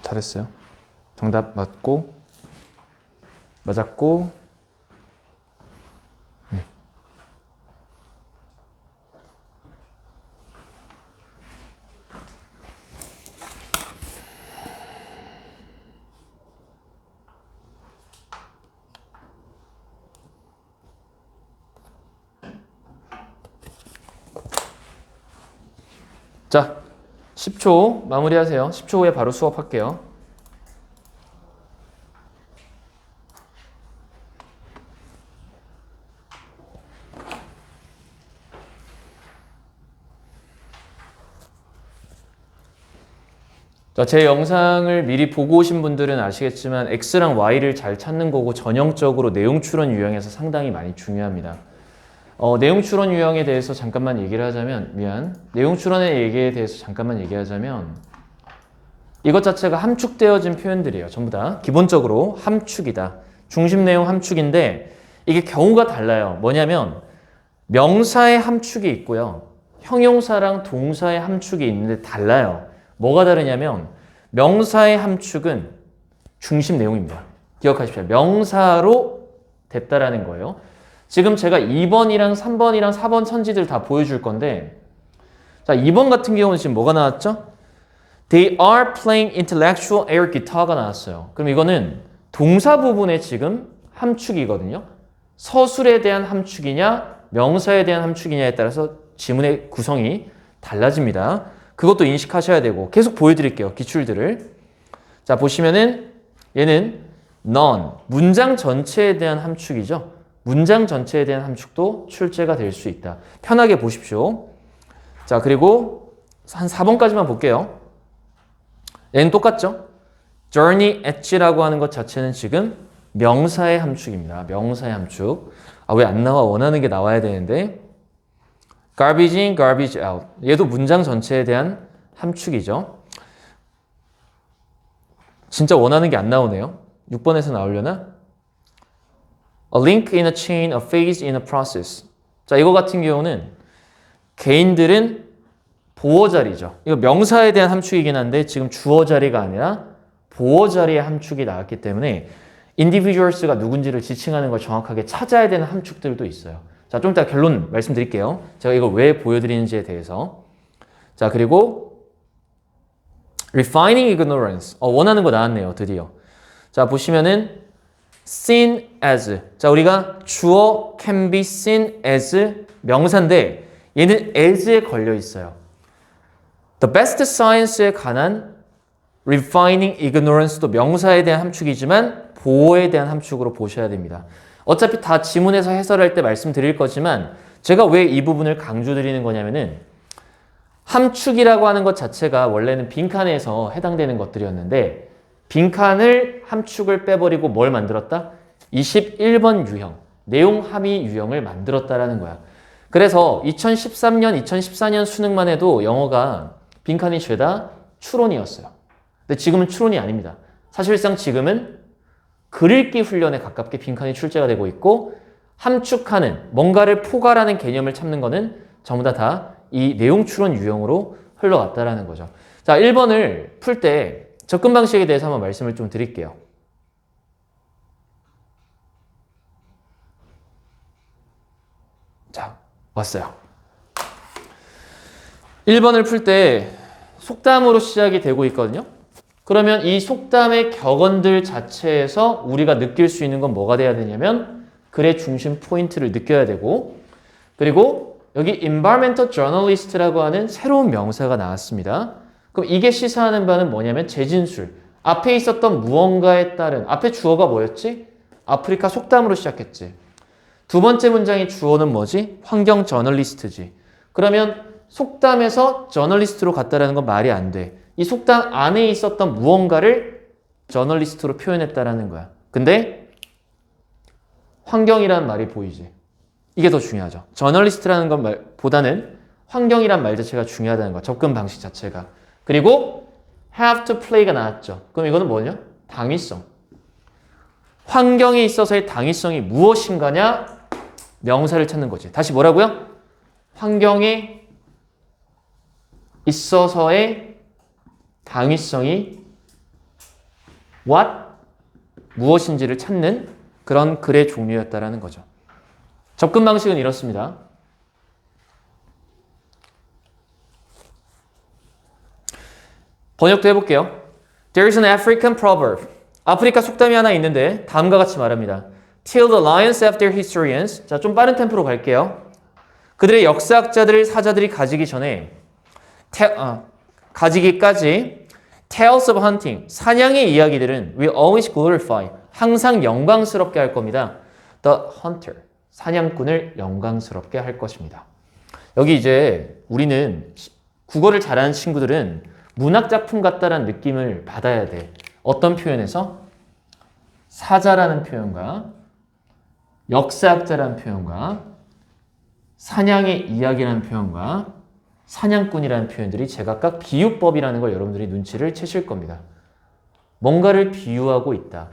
잘했어요. 정답 맞았고. 자, 10초 마무리하세요. 10초 후에 바로 수업할게요. 자, 제 영상을 미리 보고 오신 분들은 아시겠지만 X랑 Y를 잘 찾는 거고 전형적으로 내용 추론 유형에서 상당히 많이 중요합니다. 내용 추론 유형에 대해서 잠깐만 얘기를 하자면 내용 추론의 얘기에 대해서 잠깐만 얘기하자면 이것 자체가 함축되어진 표현들이에요. 전부 다 기본적으로 함축이다. 중심 내용 함축인데 이게 경우가 달라요. 뭐냐면 명사의 함축이 있고요. 형용사랑 동사의 함축이 있는데 달라요. 뭐가 다르냐면 명사의 함축은 중심 내용입니다. 기억하십시오. 명사로 됐다라는 거예요. 지금 제가 2번이랑 3번이랑 4번 천지들 다 보여줄 건데 자, 2번 같은 경우는 지금 뭐가 나왔죠? They are playing intellectual air guitar가 나왔어요. 그럼 이거는 동사 부분에 지금 함축이거든요. 서술에 대한 함축이냐 명사에 대한 함축이냐에 따라서 지문의 구성이 달라집니다. 그것도 인식하셔야 되고 계속 보여드릴게요. 기출들을. 자, 보시면은 얘는 none, 문장 전체에 대한 함축이죠. 문장 전체에 대한 함축도 출제가 될 수 있다. 편하게 보십시오. 자, 그리고 한 4번까지만 볼게요. 얘는 똑같죠? journey at라고 하는 것 자체는 지금 명사의 함축입니다. 명사의 함축. 아, 왜 안 나와? 원하는 게 나와야 되는데. garbage in, garbage out. 얘도 문장 전체에 대한 함축이죠. 진짜 원하는 게 안 나오네요. 6번에서 나오려나? A link in a chain, a phase in a process. 자, 이거 같은 경우는 개인들은 보어 자리죠. 이거 명사에 대한 함축이긴 한데 지금 주어 자리가 아니라 보어 자리의 함축이 나왔기 때문에 individuals가 누군지를 지칭하는 걸 정확하게 찾아야 되는 함축들도 있어요. 자, 좀 이따 결론 말씀드릴게요. 제가 이걸 왜 보여드리는지에 대해서. 자, 그리고 refining ignorance. 원하는 거 나왔네요. 드디어. 자, 보시면은 seen as. 자, 우리가 주어 can be seen as 명사인데 얘는 as에 걸려 있어요. The best science에 관한 refining ignorance도 명사에 대한 함축이지만 보호에 대한 함축으로 보셔야 됩니다. 어차피 다 지문에서 해설할 때 말씀드릴 거지만 제가 왜 이 부분을 강조드리는 거냐면은 함축이라고 하는 것 자체가 원래는 빈칸에서 해당되는 것들이었는데 빈칸을 함축을 빼버리고 뭘 만들었다? 21번 유형, 내용 함의 유형을 만들었다라는 거야. 그래서 2013년, 2014년 수능만 해도 영어가 빈칸이 죄다 추론이었어요. 근데 지금은 추론이 아닙니다. 사실상 지금은 글읽기 훈련에 가깝게 빈칸이 출제가 되고 있고 함축하는, 뭔가를 포괄하는 개념을 찾는 거는 전부 다 이 내용 추론 유형으로 흘러갔다라는 거죠. 자, 1번을 풀 때 접근 방식에 대해서 한번 말씀을 좀 드릴게요. 자, 왔어요. 1번을 풀 때 속담으로 시작이 되고 있거든요. 그러면 이 속담의 격언들 자체에서 우리가 느낄 수 있는 건 뭐가 돼야 되냐면 글의 중심 포인트를 느껴야 되고 그리고 여기 environmental journalist라고 하는 새로운 명사가 나왔습니다. 그럼 이게 시사하는 바는 뭐냐면 재진술. 앞에 있었던 무언가에 따른 앞에 주어가 뭐였지? 아프리카 속담으로 시작했지. 두 번째 문장의 주어는 뭐지? 환경 저널리스트지. 그러면 속담에서 저널리스트로 갔다라는 건 말이 안 돼. 이 속담 안에 있었던 무언가를 저널리스트로 표현했다라는 거야. 근데 환경이라는 말이 보이지. 이게 더 중요하죠. 저널리스트라는 것보다는 환경이란 말 자체가 중요하다는 거. 접근 방식 자체가. 그리고 have to play가 나왔죠. 그럼 이거는 뭐냐? 당위성. 환경에 있어서의 당위성이 무엇인가냐? 명사를 찾는 거지. 다시 뭐라고요? 환경에 있어서의 당위성이 what 무엇인지를 찾는 그런 글의 종류였다라는 거죠. 접근 방식은 이렇습니다. 번역도 해볼게요. There is an African proverb. 아프리카 속담이 하나 있는데 다음과 같이 말합니다. Till the lions have their historians. 자, 좀 빠른 템포로 갈게요. 그들의 역사학자들, 사자들이 가지기 전에 가지기까지 tales of hunting, 사냥의 이야기들은 will always glorify, 항상 영광스럽게 할 겁니다. The hunter, 사냥꾼을 영광스럽게 할 것입니다. 여기 이제 우리는 국어를 잘하는 친구들은 문학작품 같다라는 느낌을 받아야 돼. 어떤 표현에서? 사자라는 표현과 역사학자라는 표현과 사냥의 이야기라는 표현과 사냥꾼이라는 표현들이 제각각 비유법이라는 걸 여러분들이 눈치를 채실 겁니다. 뭔가를 비유하고 있다.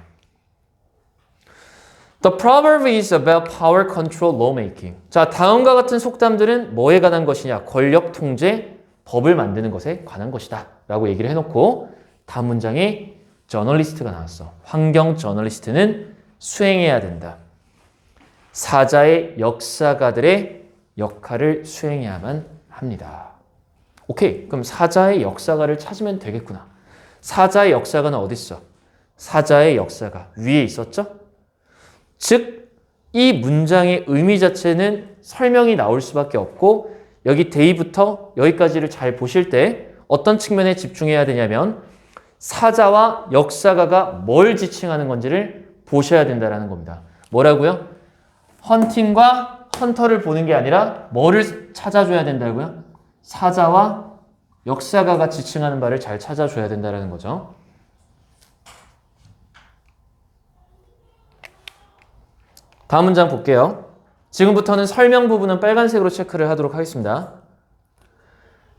The proverb is about power control lawmaking. 자, 다음과 같은 속담들은 뭐에 관한 것이냐? 권력 통제, 법을 만드는 것에 관한 것이다. 라고 얘기를 해놓고 다음 문장에 저널리스트가 나왔어. 환경 저널리스트는 수행해야 된다. 사자의 역사가들의 역할을 수행해야만 합니다. 오케이, 그럼 사자의 역사가를 찾으면 되겠구나. 사자의 역사가는 어디 있어? 사자의 역사가 위에 있었죠? 즉, 이 문장의 의미 자체는 설명이 나올 수밖에 없고 여기 데이부터 여기까지를 잘 보실 때 어떤 측면에 집중해야 되냐면 사자와 역사가가 뭘 지칭하는 건지를 보셔야 된다는 겁니다. 뭐라고요? 헌팅과 헌터를 보는 게 아니라 뭐를 찾아줘야 된다고요? 사자와 역사가가 지칭하는 바를 잘 찾아줘야 된다는 거죠. 다음 문장 볼게요. 지금부터는 설명 부분은 빨간색으로 체크를 하도록 하겠습니다.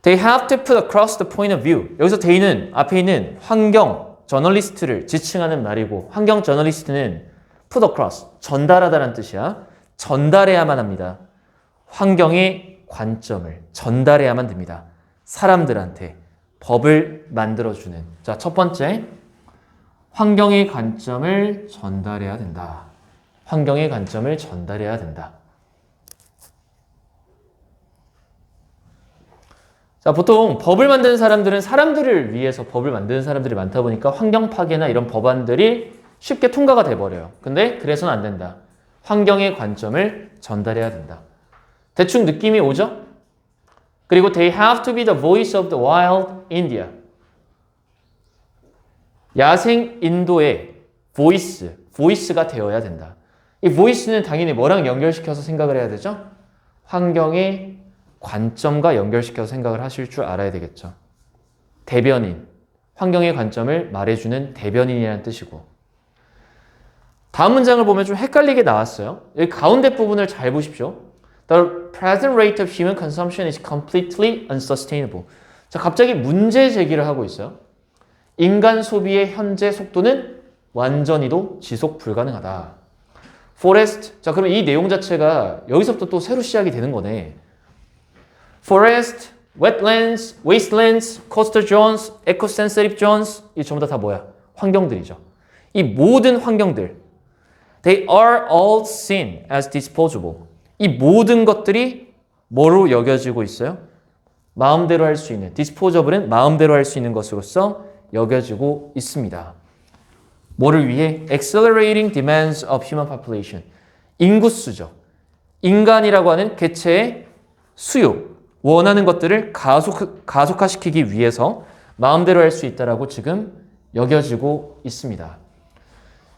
They have to put across the point of view. 여기서 they는 앞에 있는 환경 저널리스트를 지칭하는 말이고 환경 저널리스트는 put across, 전달하다라는 뜻이야. 전달해야만 합니다. 환경의 관점을 전달해야만 됩니다. 사람들한테 법을 만들어주는. 자, 첫 번째, 환경의 관점을 전달해야 된다. 환경의 관점을 전달해야 된다. 자, 보통 법을 만드는 사람들은 사람들을 위해서 법을 만드는 사람들이 많다 보니까 환경 파괴나 이런 법안들이 쉽게 통과가 돼버려요. 근데 그래서는 안 된다. 환경의 관점을 전달해야 된다. 대충 느낌이 오죠? 그리고 they have to be the voice of the wild India. 야생 인도의 voice가 되어야 된다. 이 voice는 당연히 뭐랑 연결시켜서 생각을 해야 되죠? 환경의 관점과 연결시켜서 생각을 하실 줄 알아야 되겠죠. 대변인, 환경의 관점을 말해주는 대변인이라는 뜻이고 다음 문장을 보면 좀 헷갈리게 나왔어요. 여기 가운데 부분을 잘 보십시오. The present rate of human consumption is completely unsustainable. 자, 갑자기 문제 제기를 하고 있어요. 인간 소비의 현재 속도는 완전히도 지속 불가능하다. Forest, 자 그러면 이 내용 자체가 여기서부터 또 새로 시작이 되는 거네. Forest, wetlands, wastelands, coastal zones, eco-sensitive zones 이 전부 다 뭐야? 환경들이죠. 이 모든 환경들 They are all seen as disposable. 이 모든 것들이 뭐로 여겨지고 있어요? 마음대로 할 수 있는 disposable은 마음대로 할 수 있는 것으로서 여겨지고 있습니다. 뭐를 위해? Accelerating demands of human population. 인구수죠. 인간이라고 하는 개체의 수요, 원하는 것들을 가속화시키기 위해서 마음대로 할 수 있다라고 지금 여겨지고 있습니다.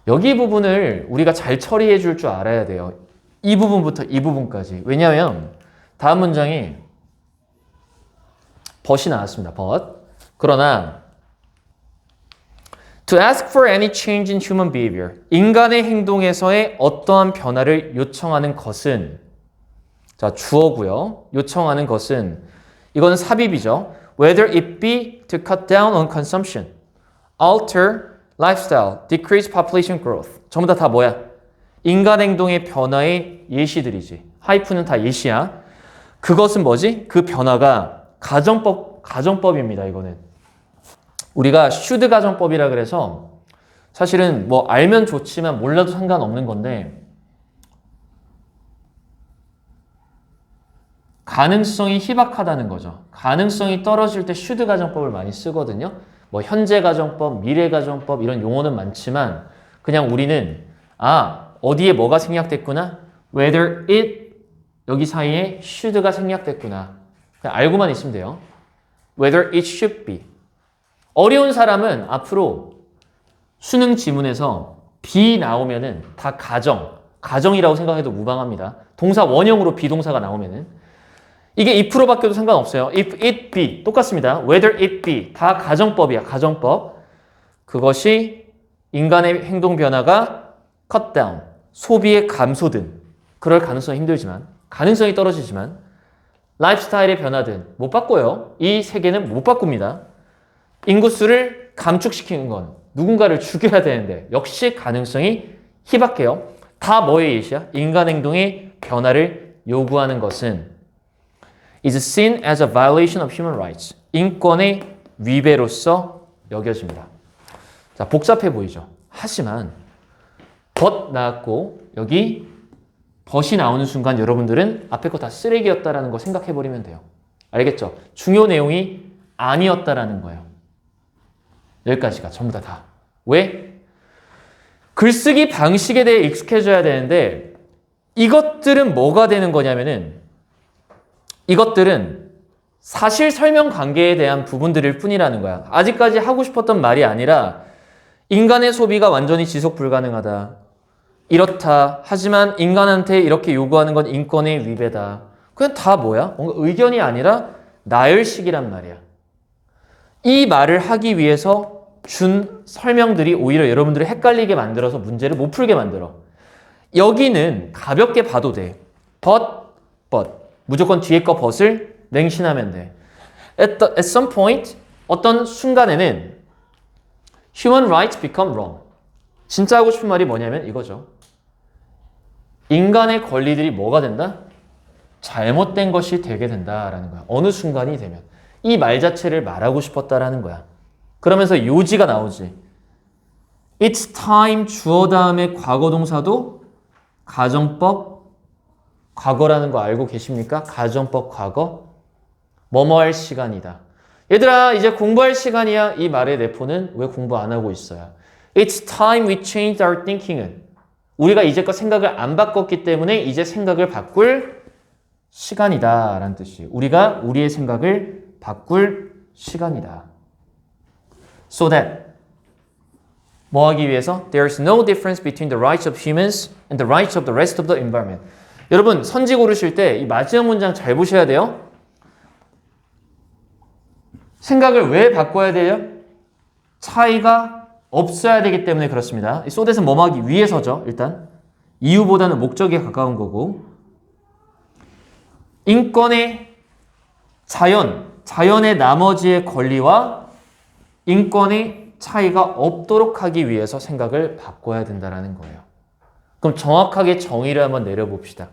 여기 부분을 우리가 잘 처리해 줄 줄 알아야 돼요. 이 부분부터 이 부분까지. 왜냐하면 다음 문장이 but이 나왔습니다. but. 그러나 to ask for any change in human behavior. 인간의 행동에서의 어떠한 변화를 요청하는 것은 자, 주어고요. 요청하는 것은 이건 삽입이죠. Whether it be to cut down on consumption, alter lifestyle, decrease population growth. 전부 다 뭐야? 인간 행동의 변화의 예시들이지. 하이프는 다 예시야. 그것은 뭐지? 그 변화가 가정법입니다. 이거는. 우리가 슈드 가정법이라 그래서 사실은 뭐 알면 좋지만 몰라도 상관없는 건데 가능성이 희박하다는 거죠. 가능성이 떨어질 때 should 가정법을 많이 쓰거든요. 뭐 현재 가정법, 미래 가정법 이런 용어는 많지만 그냥 우리는 어디에 뭐가 생략됐구나. whether it 여기 사이에 should가 생략됐구나. 그냥 알고만 있으면 돼요. whether it should be. 어려운 사람은 앞으로 수능 지문에서 be 나오면은 다 가정이라고 생각해도 무방합니다. 동사 원형으로 비동사가 나오면은 이게 if로 바뀌어도 상관없어요. if it be 똑같습니다. whether it be 다 가정법이야. 가정법. 그것이 인간의 행동 변화가 cut down 소비의 감소든 그럴 가능성이 힘들지만 가능성이 떨어지지만 라이프스타일의 변화든 못 바꿔요. 이 세계는 못 바꿉니다. 인구수를 감축시키는 건 누군가를 죽여야 되는데 역시 가능성이 희박해요. 다 뭐의 예시야? 인간 행동의 변화를 요구하는 것은 is seen as a violation of human rights. 인권의 위배로서 여겨집니다. 자, 복잡해 보이죠? 하지만 but 나왔고 여기 but이 나오는 순간 여러분들은 앞에 거 다 쓰레기였다라는 거 생각해 버리면 돼요. 알겠죠? 중요 내용이 아니었다라는 거예요. 여기까지가 전부 다. 왜? 글쓰기 방식에 대해 익숙해져야 되는데 이것들은 뭐가 되는 거냐면은 이것들은 사실 설명 관계에 대한 부분들일 뿐이라는 거야. 아직까지 하고 싶었던 말이 아니라 인간의 소비가 완전히 지속 불가능하다. 이렇다. 하지만 인간한테 이렇게 요구하는 건 인권의 위배다. 그냥 다 뭐야? 뭔가 의견이 아니라 나열식이란 말이야. 이 말을 하기 위해서 준 설명들이 오히려 여러분들을 헷갈리게 만들어서 문제를 못 풀게 만들어. 여기는 가볍게 봐도 돼. but. 무조건 뒤에 거 but을 맹신하면 돼. At some point, 어떤 순간에는 human rights become wrong. 진짜 하고 싶은 말이 뭐냐면 이거죠. 인간의 권리들이 뭐가 된다? 잘못된 것이 되게 된다라는 거야. 어느 순간이 되면. 이 말 자체를 말하고 싶었다라는 거야. 그러면서 요지가 나오지. It's time 주어 다음에 과거 동사도 가정법 과거라는 거 알고 계십니까? 가정법 과거. 뭐뭐 할 시간이다. 얘들아 이제 공부할 시간이야. 이 말의 내포는 왜 공부 안 하고 있어요? It's time we changed our thinking은 우리가 이제껏 생각을 안 바꿨기 때문에 이제 생각을 바꿀 시간이다 라는 뜻이에요. 우리가 우리의 생각을 바꿀 시간이다. So that 뭐 하기 위해서? There's no difference between the rights of humans and the rights of the rest of the environment. 여러분 선지 고르실 때 이 마지막 문장 잘 보셔야 돼요. 생각을 왜 바꿔야 돼요? 차이가 없어야 되기 때문에 그렇습니다. 이 so that은 뭐 하기 위해서죠. 일단 이유보다는 목적에 가까운 거고 인권의 자연의 나머지의 권리와 인권의 차이가 없도록 하기 위해서 생각을 바꿔야 된다는 거예요. 그럼 정확하게 정의를 한번 내려봅시다.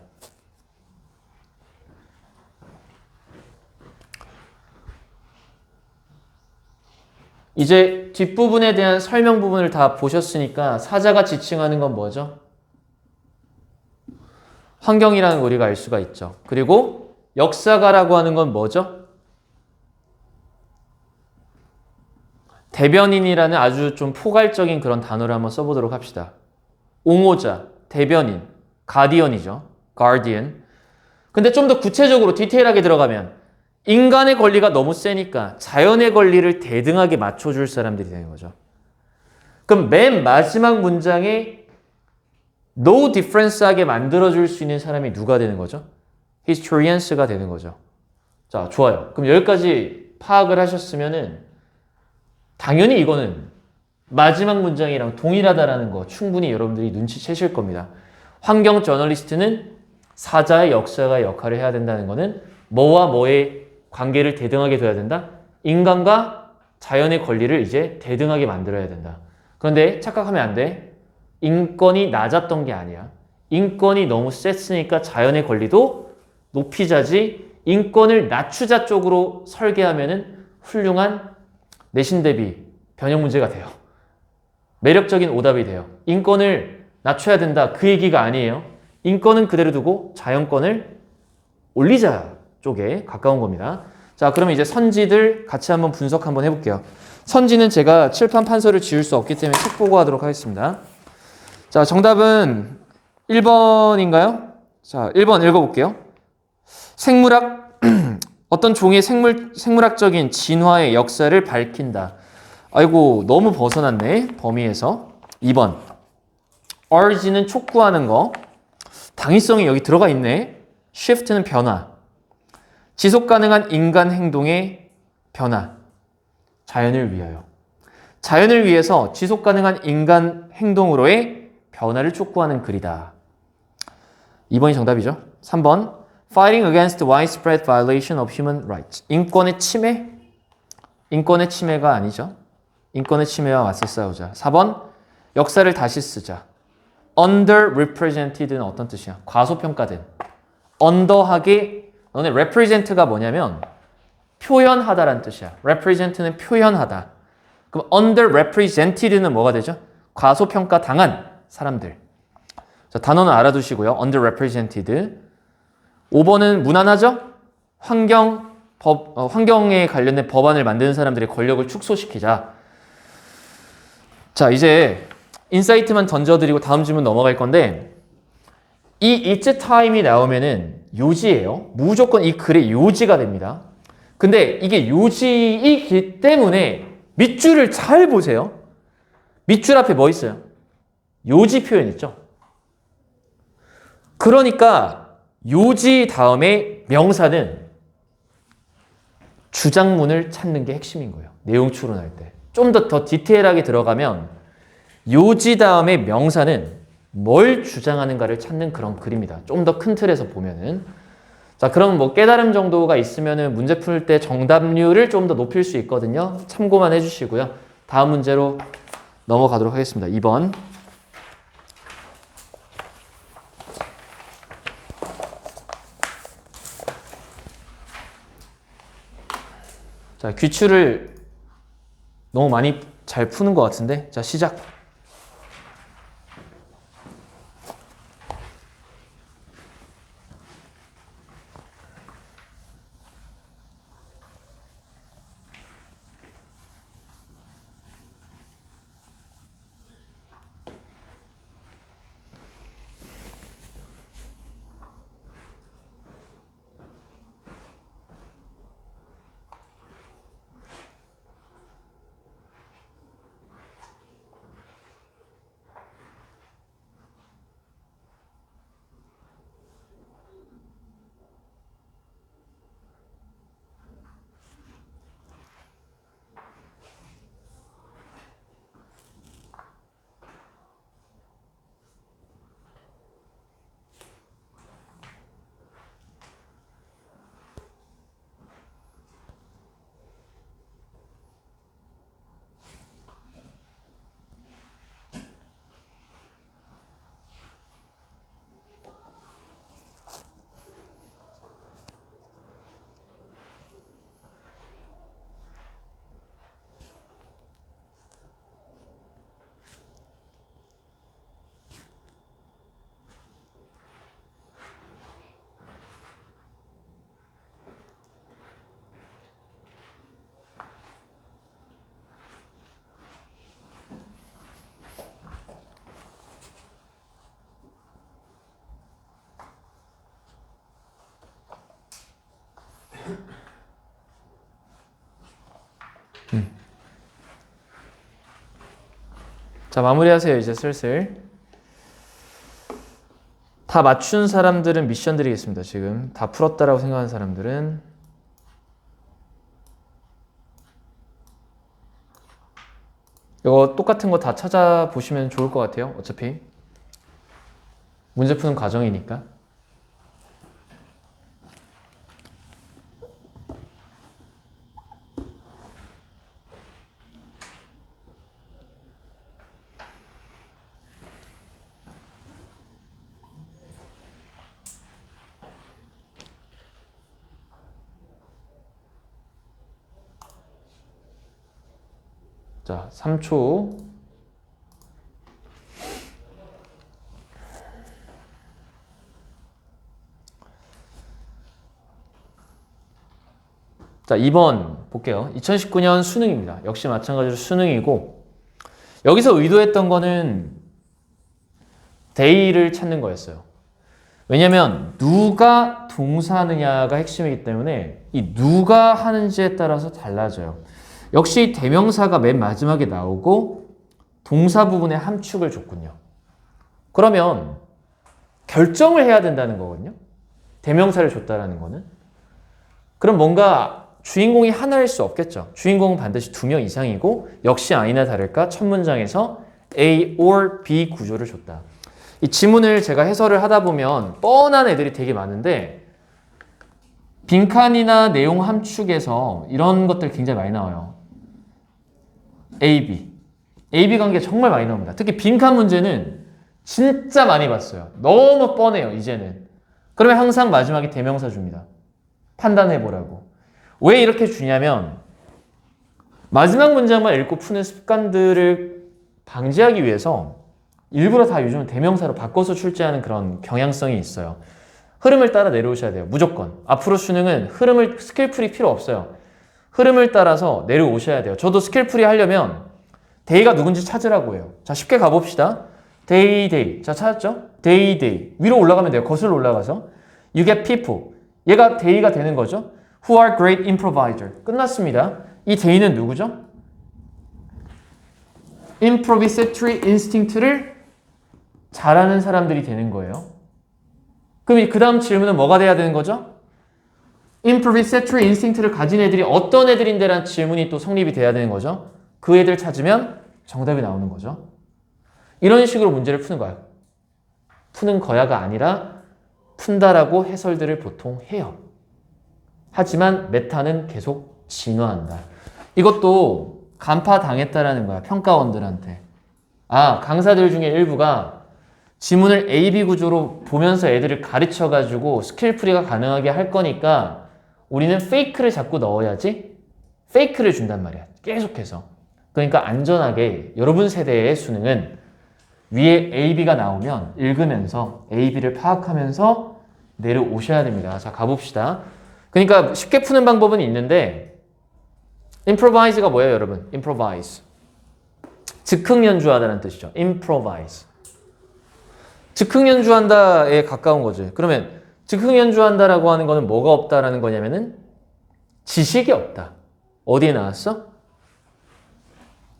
이제 뒷부분에 대한 설명 부분을 다 보셨으니까 사자가 지칭하는 건 뭐죠? 환경이라는 걸 우리가 알 수가 있죠. 그리고 역사가라고 하는 건 뭐죠? 대변인이라는 아주 좀 포괄적인 그런 단어를 한번 써보도록 합시다. 옹호자, 대변인, 가디언이죠. guardian. 근데 좀 더 구체적으로 디테일하게 들어가면 인간의 권리가 너무 세니까 자연의 권리를 대등하게 맞춰줄 사람들이 되는 거죠. 그럼 맨 마지막 문장에 no difference하게 만들어줄 수 있는 사람이 누가 되는 거죠? historians가 되는 거죠. 자, 좋아요. 그럼 여기까지 파악을 하셨으면은 당연히 이거는 마지막 문장이랑 동일하다라는 거 충분히 여러분들이 눈치채실 겁니다. 환경 저널리스트는 사자의 역사가 역할을 해야 된다는 거는 뭐와 뭐의 관계를 대등하게 둬야 된다? 인간과 자연의 권리를 이제 대등하게 만들어야 된다. 그런데 착각하면 안 돼. 인권이 낮았던 게 아니야. 인권이 너무 셌으니까 자연의 권리도 높이자지 인권을 낮추자 쪽으로 설계하면은 훌륭한 내신 대비 변형 문제가 돼요. 매력적인 오답이 돼요. 인권을 낮춰야 된다. 그 얘기가 아니에요. 인권은 그대로 두고 자연권을 올리자 쪽에 가까운 겁니다. 자, 그러면 이제 선지들 같이 한번 분석 한번 해볼게요. 선지는 제가 칠판 판서를 지울 수 없기 때문에 책 보고 하도록 하겠습니다. 자, 정답은 1번인가요? 자, 1번 읽어볼게요. 생물학, 어떤 종의 생물학적인 진화의 역사를 밝힌다. 아이고, 너무 벗어났네, 범위에서. 2번. urge는 촉구하는 거. 당위성이 여기 들어가 있네. shift는 변화. 지속 가능한 인간 행동의 변화. 자연을 위하여. 자연을 위해서 지속 가능한 인간 행동으로의 변화를 촉구하는 글이다. 2번이 정답이죠. 3번. Fighting against widespread violation of human rights. 인권의 침해? 인권의 침해가 아니죠. 인권의 침해와 맞서 싸우자. 4번. 역사를 다시 쓰자. underrepresented는 어떤 뜻이야? 과소평가된. under하게, 너네 represent가 뭐냐면 표현하다라는 뜻이야. represent는 표현하다. 그럼 underrepresented는 뭐가 되죠? 과소평가 당한 사람들. 자, 단어는 알아두시고요. underrepresented. 5번은 무난하죠? 환경에 관련된 법안을 만드는 사람들의 권력을 축소시키자. 자, 이제 인사이트만 던져드리고 다음 질문 넘어갈 건데, 이 it's time이 나오면은 요지예요. 무조건 이 글의 요지가 됩니다. 근데 이게 요지이기 때문에 밑줄을 잘 보세요. 밑줄 앞에 뭐 있어요? 요지 표현 있죠? 그러니까 요지 다음에 명사는 주장문을 찾는 게 핵심인 거예요. 내용 추론할 때. 좀 더 디테일하게 들어가면 요지 다음에 명사는 뭘 주장하는가를 찾는 그런 글입니다. 좀 더 큰 틀에서 보면은. 자, 그럼 뭐 깨달음 정도가 있으면은 문제 풀 때 정답률을 좀 더 높일 수 있거든요. 참고만 해주시고요. 다음 문제로 넘어가도록 하겠습니다. 2번. 자, 귀추를 너무 많이 잘 푸는 것 같은데. 자, 시작. 자, 마무리하세요. 이제 슬슬. 다 맞춘 사람들은 미션 드리겠습니다. 지금 다 풀었다라고 생각하는 사람들은. 이거 똑같은 거 다 찾아보시면 좋을 것 같아요. 어차피 문제 푸는 과정이니까. 자, 3초. 자, 2번 볼게요. 2019년 수능입니다. 역시 마찬가지로 수능이고 여기서 의도했던 거는 데이를 찾는 거였어요. 왜냐면 누가 동사느냐가 핵심이기 때문에 이 누가 하는지에 따라서 달라져요. 역시 대명사가 맨 마지막에 나오고 동사 부분에 함축을 줬군요. 그러면 결정을 해야 된다는 거거든요. 대명사를 줬다라는 거는. 그럼 뭔가 주인공이 하나일 수 없겠죠. 주인공은 반드시 2명 이상이고 역시 아니나 다를까 첫 문장에서 A or B 구조를 줬다. 이 지문을 제가 해설을 하다 보면 뻔한 애들이 되게 많은데 빈칸이나 내용 함축에서 이런 것들 굉장히 많이 나와요. A, B. A, B 관계 정말 많이 나옵니다. 특히 빈칸 문제는 진짜 많이 봤어요. 너무 뻔해요, 이제는. 그러면 항상 마지막에 대명사 줍니다. 판단해보라고. 왜 이렇게 주냐면 마지막 문장만 읽고 푸는 습관들을 방지하기 위해서 일부러 다 요즘은 대명사로 바꿔서 출제하는 그런 경향성이 있어요. 흐름을 따라 내려오셔야 돼요. 무조건. 앞으로 수능은 흐름을 스킬풀이 필요 없어요. 흐름을 따라서 내려오셔야 돼요. 저도 스킬풀이 하려면 데이가 누군지 찾으라고 해요. 자, 쉽게 가봅시다. 데이, 데이. 자, 찾았죠? 데이, 데이. 위로 올라가면 돼요. 거슬러 올라가서. You get people. 얘가 데이가 되는 거죠. Who are great improviser. 끝났습니다. 이 데이는 누구죠? improvisatory instinct를 잘하는 사람들이 되는 거예요. 그럼 그 다음 질문은 뭐가 돼야 되는 거죠? improvisatory instinct를 가진 애들이 어떤 애들인데라는 질문이 또 성립이 돼야 되는 거죠. 그 애들 찾으면 정답이 나오는 거죠. 이런 식으로 문제를 푸는 거예요. 푸는 거야가 아니라 푼다라고 해설들을 보통 해요. 하지만 메타는 계속 진화한다. 이것도 간파당했다라는 거야. 평가원들한테. 아, 강사들 중에 일부가 지문을 A-B 구조로 보면서 애들을 가르쳐가지고 스킬풀이가 가능하게 할 거니까 우리는 페이크를 자꾸 넣어야지 페이크를 준단 말이야. 계속해서. 그러니까 안전하게 여러분 세대의 수능은 위에 A-B가 나오면 읽으면서 A-B를 파악하면서 내려오셔야 됩니다. 자, 가봅시다. 그러니까 쉽게 푸는 방법은 있는데 improvise가 뭐예요, 여러분? improvise. 즉흥 연주하다는 뜻이죠. improvise. 즉흥 연주한다에 가까운 거지. 그러면 즉흥 연주한다라고 하는 거는 뭐가 없다라는 거냐면은 지식이 없다. 어디에 나왔어?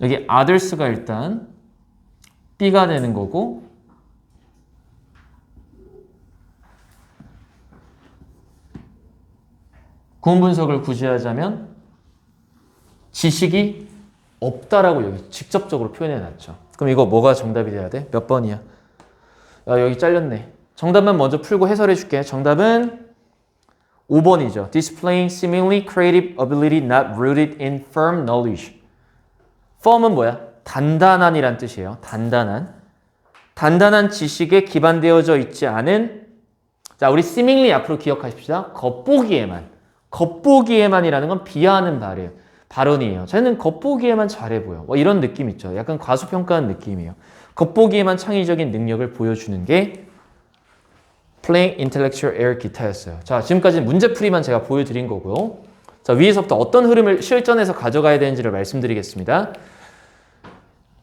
여기 others가 일단 B가 되는 거고 구문 분석을 굳이 하자면 지식이 없다라고 여기 직접적으로 표현해 놨죠. 그럼 이거 뭐가 정답이 돼야 돼? 몇 번이야? 야, 여기 잘렸네. 정답만 먼저 풀고 해설해 줄게. 정답은 5번이죠. Displaying seemingly creative ability not rooted in firm knowledge. firm은 뭐야? 단단한이란 뜻이에요. 단단한. 단단한 지식에 기반되어져 있지 않은 자, 우리 seemingly 앞으로 기억하십시다. 겉보기에만. 겉보기에만이라는 건 비하하는 발언이에요. 쟤는 겉보기에만 잘해 보여. 뭐 이런 느낌 있죠. 약간 과소평가한 느낌이에요. 겉보기에만 창의적인 능력을 보여주는 게 Playing Intellectual Air 기타였어요. 자, 지금까지 문제풀이만 제가 보여드린 거고요. 자, 위에서부터 어떤 흐름을 실전에서 가져가야 되는지를 말씀드리겠습니다.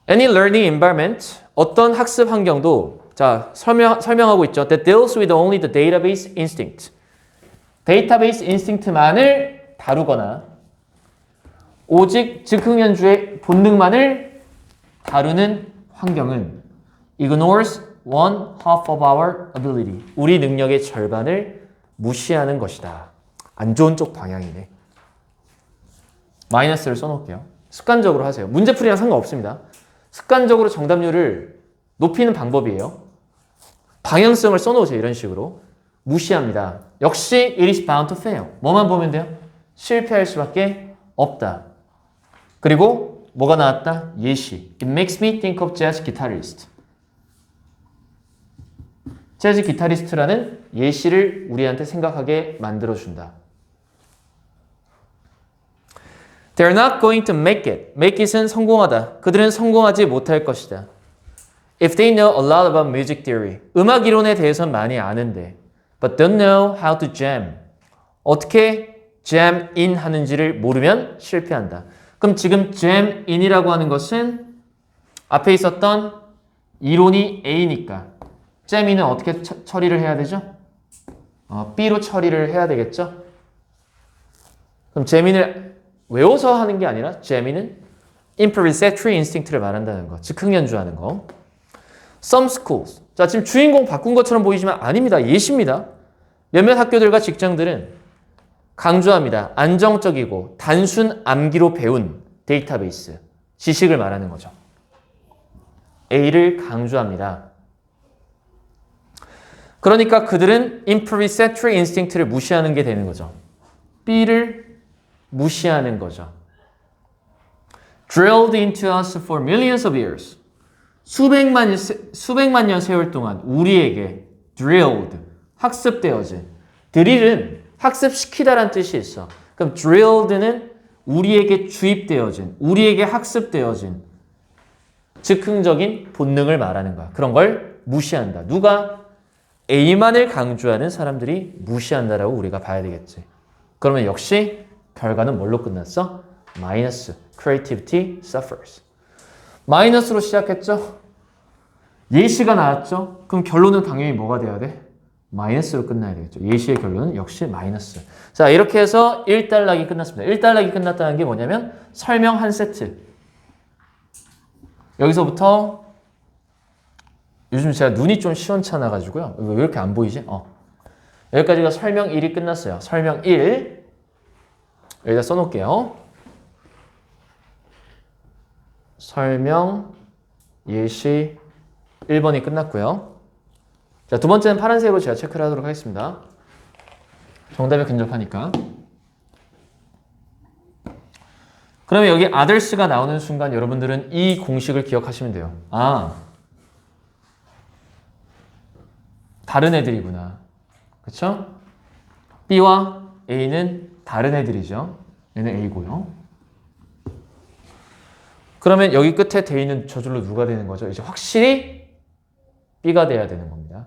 Any learning environment, 어떤 학습 환경도 자, 설명하고 있죠. That deals with only the database instinct. 데이터베이스 인스팅트만을 다루거나 오직 즉흥 연주의 본능만을 다루는 환경은 ignores one half of our ability. 우리 능력의 절반을 무시하는 것이다. 안 좋은 쪽 방향이네. 마이너스를 써놓을게요. 습관적으로 하세요. 문제풀이랑 상관없습니다. 습관적으로 정답률을 높이는 방법이에요. 방향성을 써놓으세요. 이런 식으로. 무시합니다. 역시 it is bound to fail. 뭐만 보면 돼요? 실패할 수밖에 없다. 그리고 뭐가 나왔다? 예시. It makes me think of jazz guitarist. 재즈 기타리스트라는 예시를 우리한테 생각하게 만들어준다. They're not going to make it. make it은 성공하다. 그들은 성공하지 못할 것이다. If they know a lot about music theory. 음악 이론에 대해서는 많이 아는데. But don't know how to jam. 어떻게 jam in 하는지를 모르면 실패한다. 그럼 지금 jam in이라고 하는 것은 앞에 있었던 이론이 A니까 jam in은 어떻게 처리를 해야 되죠? B로 처리를 해야 되겠죠? 그럼 jam in을 외워서 하는 게 아니라 jam in은 improvisatory instinct를 말한다는 거. 즉흥 연주하는 거. Some schools. 자, 지금 주인공 바꾼 것처럼 보이지만 아닙니다. 예시입니다. 몇몇 학교들과 직장들은 강조합니다. 안정적이고 단순 암기로 배운 데이터베이스. 지식을 말하는 거죠. A를 강조합니다. 그러니까 그들은 improvisatory instinct를 무시하는 게 되는 거죠. B를 무시하는 거죠. Drilled into us for millions of years. 수백만 년 세월 동안 우리에게 drilled, 학습되어진. drill은 학습시키다라는 뜻이 있어. 그럼 drilled는 우리에게 주입되어진, 우리에게 학습되어진 즉흥적인 본능을 말하는 거야. 그런 걸 무시한다. 누가? A만을 강조하는 사람들이 무시한다라고 우리가 봐야 되겠지. 그러면 역시 결과는 뭘로 끝났어? 마이너스. Creativity suffers. 마이너스로 시작했죠? 예시가 나왔죠? 그럼 결론은 당연히 뭐가 돼야 돼? 마이너스로 끝나야 되겠죠. 예시의 결론은 역시 마이너스. 자, 이렇게 해서 1단락이 끝났습니다. 1단락이 끝났다는 게 뭐냐면 설명 한 세트. 여기서부터 요즘 제가 눈이 좀 시원찮아가지고요. 왜 이렇게 안 보이지? 여기까지가 설명 1이 끝났어요. 설명 1. 여기다 써놓을게요. 설명, 예시 1번이 끝났고요. 자, 두 번째는 파란색으로 제가 체크를 하도록 하겠습니다. 정답에 근접하니까. 그러면 여기 others가 나오는 순간 여러분들은 이 공식을 기억하시면 돼요. 다른 애들이구나. 그쵸? B와 A는 다른 애들이죠. 얘는 A고요. 그러면 여기 끝에 돼 있는 저절로 누가 되는 거죠? 이제 확실히 B가 돼야 되는 겁니다.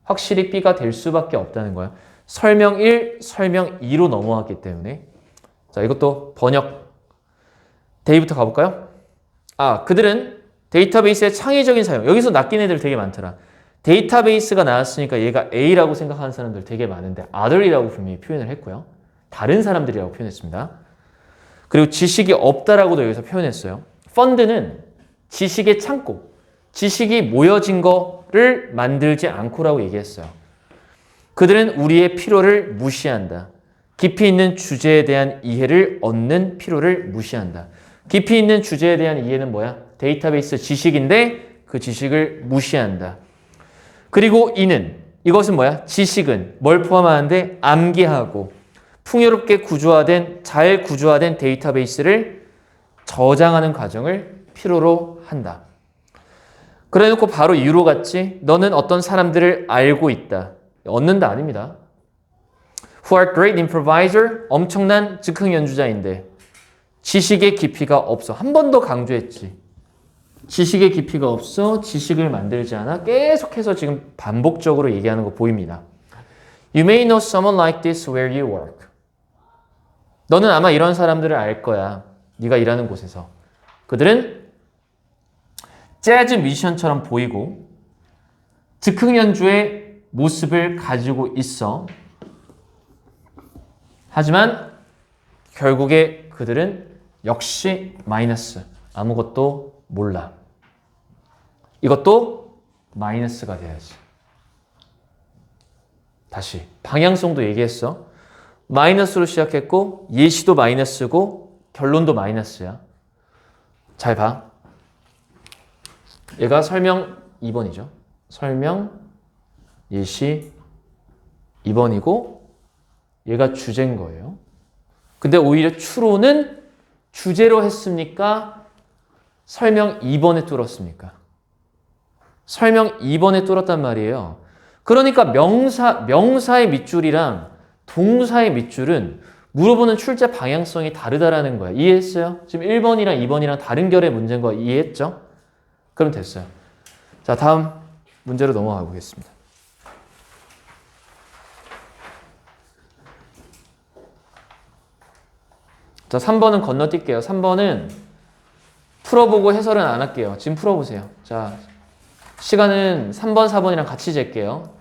확실히 B가 될 수밖에 없다는 거예요. 설명 1, 설명 2로 넘어왔기 때문에. 자, 이것도 번역. 데이부터 가볼까요? 그들은 데이터베이스의 창의적인 사용. 여기서 낚인 애들 되게 많더라. 데이터베이스가 나왔으니까 얘가 A라고 생각하는 사람들 되게 많은데 other이라고 분명히 표현을 했고요. 다른 사람들이라고 표현했습니다. 그리고 지식이 없다라고도 여기서 표현했어요. 펀드는 지식의 창고, 지식이 모여진 거를 만들지 않고라고 얘기했어요. 그들은 우리의 필요를 무시한다. 깊이 있는 주제에 대한 이해를 얻는 필요를 무시한다. 깊이 있는 주제에 대한 이해는 뭐야? 데이터베이스 지식인데 그 지식을 무시한다. 그리고 이것은 뭐야? 지식은 뭘 포함하는데 암기하고 풍요롭게 잘 구조화된 데이터베이스를 저장하는 과정을 필요로 한다. 그래 놓고 바로 이유로 갔지. 너는 어떤 사람들을 알고 있다. 얻는다 아닙니다. Who are great improviser? 엄청난 즉흥 연주자인데 지식의 깊이가 없어. 한 번 더 강조했지. 지식의 깊이가 없어. 지식을 만들지 않아. 계속해서 지금 반복적으로 얘기하는 거 보입니다. You may know someone like this where you work. 너는 아마 이런 사람들을 알 거야. 네가 일하는 곳에서. 그들은 재즈 뮤지션처럼 보이고 즉흥 연주의 모습을 가지고 있어. 하지만 결국에 그들은 역시 마이너스. 아무것도 몰라. 이것도 마이너스가 돼야지. 다시 방향성도 얘기했어. 마이너스로 시작했고 예시도 마이너스고 결론도 마이너스야. 잘 봐. 얘가 설명 2번이죠. 설명, 예시 2번이고 얘가 주제인 거예요. 근데 오히려 추론은 주제로 했습니까? 설명 2번에 뚫었습니까? 설명 2번에 뚫었단 말이에요. 그러니까 명사의 밑줄이랑 동사의 밑줄은 물어보는 출제 방향성이 다르다라는 거야. 이해했어요? 지금 1번이랑 2번이랑 다른 결의 문제인 거 이해했죠? 그럼 됐어요. 자, 다음 문제로 넘어가 보겠습니다. 자, 3번은 건너뛸게요. 3번은 풀어보고 해설은 안 할게요. 지금 풀어보세요. 자, 시간은 3번, 4번이랑 같이 잴게요.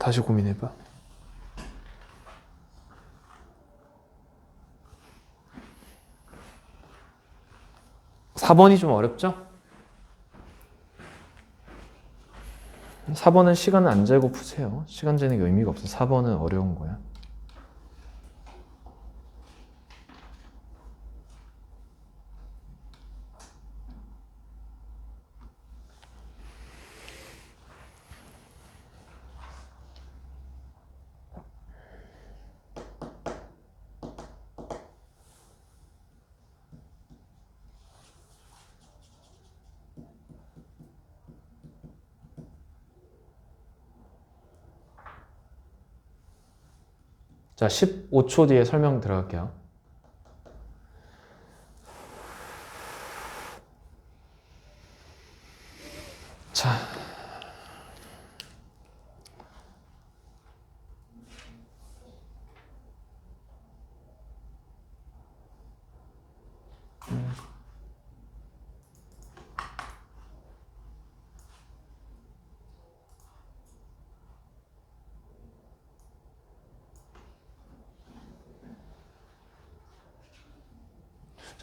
다시 고민해봐. 4번이 좀 어렵죠? 4번은 시간을 안 재고 푸세요. 시간 재는 게 의미가 없어. 4번은 어려운 거야. 자, 15초 뒤에 설명 들어갈게요. 자.